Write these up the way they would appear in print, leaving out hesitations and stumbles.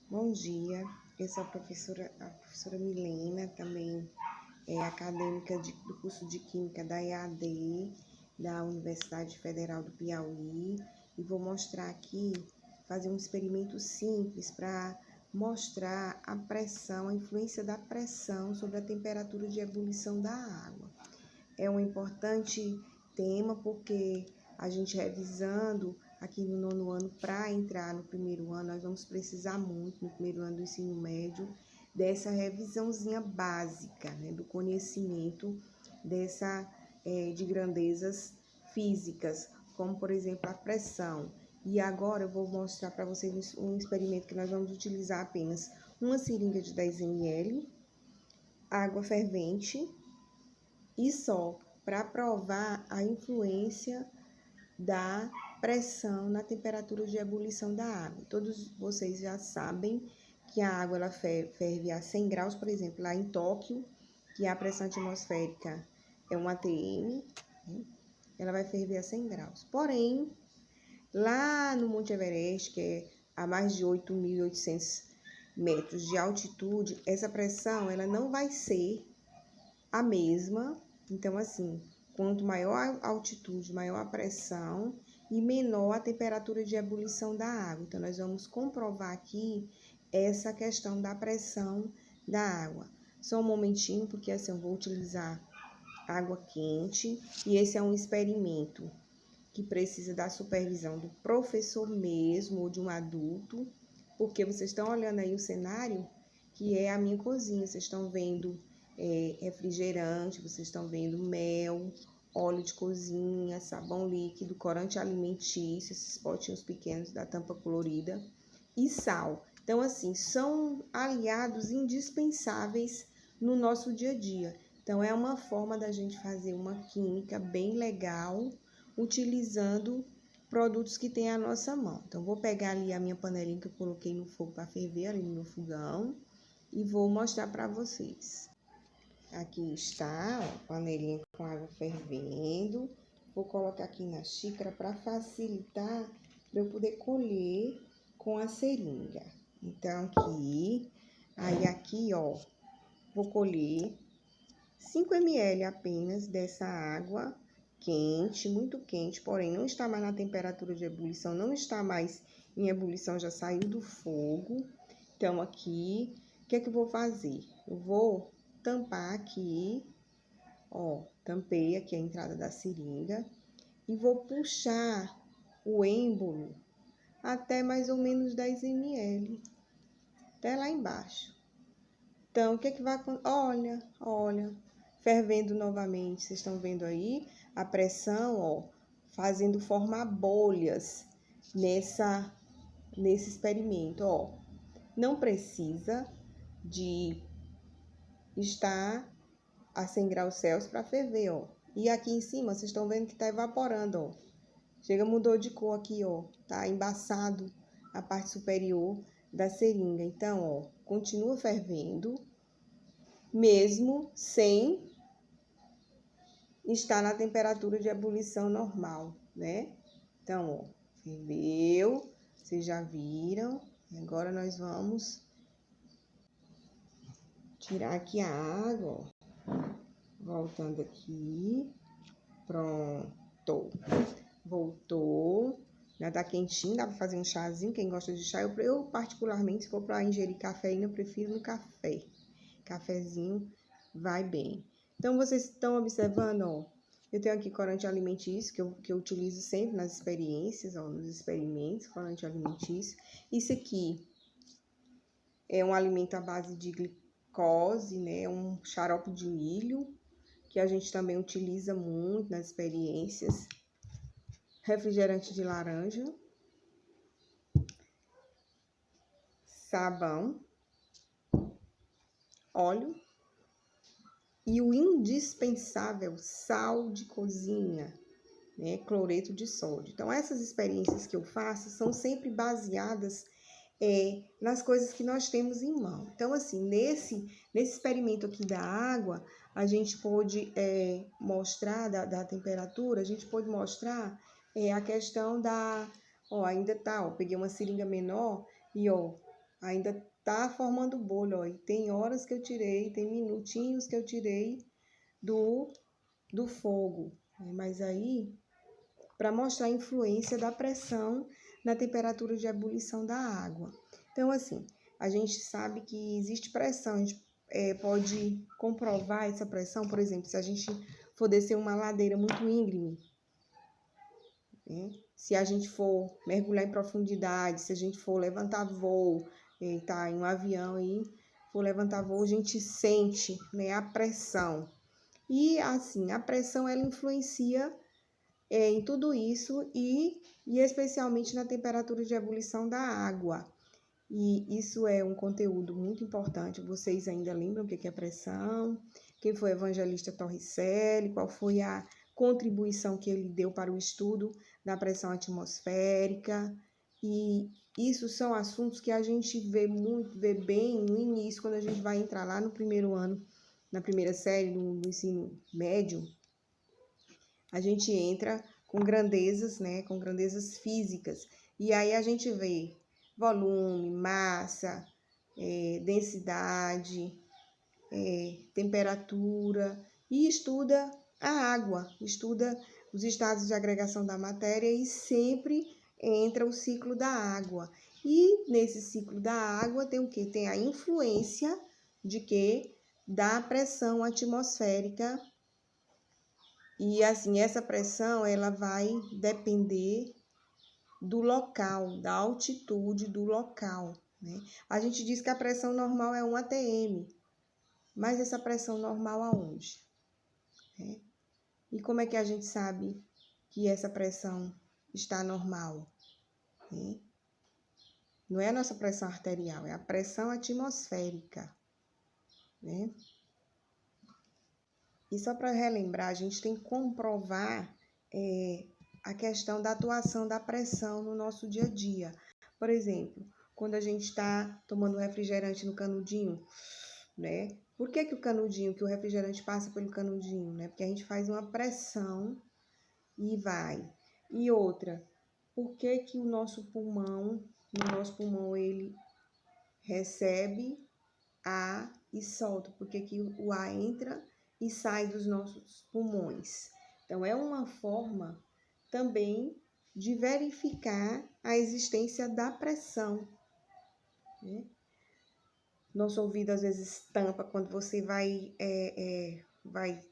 Bom dia, eu sou a professora Milena, também é acadêmica do curso de Química da EAD, da Universidade Federal do Piauí, e vou mostrar aqui, fazer um experimento simples para mostrar a pressão, a influência da pressão sobre a temperatura de ebulição da água. É um importante tema porque a gente revisando aqui no nono ano para entrar no primeiro ano, nós vamos precisar muito no primeiro ano do ensino médio dessa revisãozinha básica, né, do conhecimento de grandezas físicas, como por exemplo a pressão. E agora eu vou mostrar para vocês um experimento que nós vamos utilizar apenas uma seringa de 10 ml, água fervente, e só para provar a influência da pressão na temperatura de ebulição da água. Todos vocês já sabem que a água ela ferve a 100 graus, por exemplo, lá em Tóquio, que a pressão atmosférica é 1 atm, ela vai ferver a 100 graus. Porém, lá no Monte Everest, que é a mais de 8.800 metros de altitude, essa pressão ela não vai ser a mesma. Então, assim, quanto maior a altitude, maior a pressão e menor a temperatura de ebulição da água. Então, nós vamos comprovar aqui essa questão da pressão da água. Só um momentinho, porque assim, eu vou utilizar água quente e esse é um experimento que precisa da supervisão do professor mesmo ou de um adulto, porque vocês estão olhando aí o cenário, que é a minha cozinha. Vocês estão vendo refrigerante, vocês estão vendo mel, óleo de cozinha, sabão líquido, corante alimentício, esses potinhos pequenos da tampa colorida e sal. Então, assim, são aliados indispensáveis no nosso dia a dia. Então, é uma forma da gente fazer uma química bem legal, utilizando produtos que tem à nossa mão. Então, vou pegar ali a minha panelinha que eu coloquei no fogo para ferver ali no fogão e vou mostrar para vocês. Aqui está, ó, panelinha com água fervendo. Vou colocar aqui na xícara para facilitar para eu poder colher com a seringa. Então, aqui, ó, vou colher 5 ml apenas dessa água quente, muito quente, porém não está mais na temperatura de ebulição, não está mais em ebulição, já saiu do fogo. Então, aqui, o que é que eu vou fazer? Eu vou tampar aqui, ó, tampei aqui a entrada da seringa e vou puxar o êmbolo até mais ou menos 10 ml, até lá embaixo. Então, o que é que vai acontecer? Olha, fervendo novamente, vocês estão vendo aí a pressão, ó, fazendo formar bolhas nesse experimento, ó. Não precisa de estar a 100 graus Celsius para ferver, ó. E aqui em cima, vocês estão vendo que tá evaporando, ó. Chega, mudou de cor aqui, ó. Tá embaçado a parte superior da seringa. Então, ó, continua fervendo, mesmo sem estar na temperatura de ebulição normal, né? Então, ó, ferveu, vocês já viram. Agora nós vamos tirar aqui a água, ó. Voltando aqui, pronto, voltou, já tá quentinho, dá pra fazer um chazinho, quem gosta de chá, eu particularmente, se for pra ingerir cafeína, eu prefiro no café, cafezinho vai bem. Então, vocês estão observando, ó, eu tenho aqui corante alimentício, que eu utilizo sempre nas experiências, ó, nos experimentos, corante alimentício. Isso aqui é um alimento à base de glicose, né, um xarope de milho, que a gente também utiliza muito nas experiências. Refrigerante de laranja, sabão, óleo e o indispensável sal de cozinha, né, cloreto de sódio. Então, essas experiências que eu faço são sempre baseadas nas coisas que nós temos em mão. Então, assim, nesse experimento aqui da água, a gente pôde mostrar da temperatura, a gente pôde mostrar a questão da... Ó, ainda tá, ó, peguei uma seringa menor e, ó, ainda tá formando bolha, ó, e tem horas que eu tirei, tem minutinhos que eu tirei do fogo, né? Mas aí, para mostrar a influência da pressão na temperatura de ebulição da água. Então, assim, a gente sabe que existe pressão, a gente pode comprovar essa pressão, por exemplo, se a gente for descer uma ladeira muito íngreme, né? Se a gente for mergulhar em profundidade, se a gente for levantar voo, tá em um avião aí, for levantar voo, a gente sente, né, a pressão. E assim, a pressão ela influencia em tudo isso e especialmente na temperatura de ebulição da água. E isso é um conteúdo muito importante. Vocês ainda lembram o que é pressão? Quem foi o evangelista Torricelli? Qual foi a contribuição que ele deu para o estudo da pressão atmosférica? E isso são assuntos que a gente vê bem no início, quando a gente vai entrar lá no primeiro ano, na primeira série do ensino médio. A gente entra com grandezas, né, com grandezas físicas. E aí a gente vê volume, massa, densidade, temperatura e estuda a água, estuda os estados de agregação da matéria e sempre entra o ciclo da água. E nesse ciclo da água tem o quê? Tem a influência de quê? Da pressão atmosférica. E assim, essa pressão ela vai depender do local, da altitude do local, né? A gente diz que a pressão normal é 1 atm, mas essa pressão normal aonde? Né? E como é que a gente sabe que essa pressão está normal? Né? Não é a nossa pressão arterial, é a pressão atmosférica, né? E só para relembrar, a gente tem que comprovar a questão da atuação da pressão no nosso dia a dia. Por exemplo, quando a gente está tomando refrigerante no canudinho, né? Por que o canudinho, que o refrigerante passa pelo canudinho, né? Porque a gente faz uma pressão e vai. E outra, por que o nosso pulmão, ele recebe ar e solta? Por que o ar entra e sai dos nossos pulmões? Então, é uma forma também de verificar a existência da pressão, né? Nosso ouvido às vezes tampa quando você vai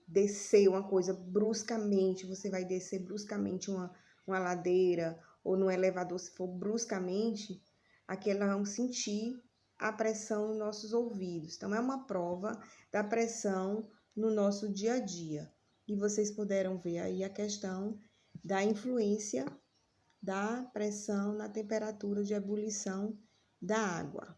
descer uma coisa bruscamente, você vai descer bruscamente uma ladeira ou no elevador, se for bruscamente, aqui elas vão sentir a pressão nos nossos ouvidos. Então, é uma prova da pressão no nosso dia a dia. E vocês puderam ver aí a questão da influência da pressão na temperatura de ebulição da água.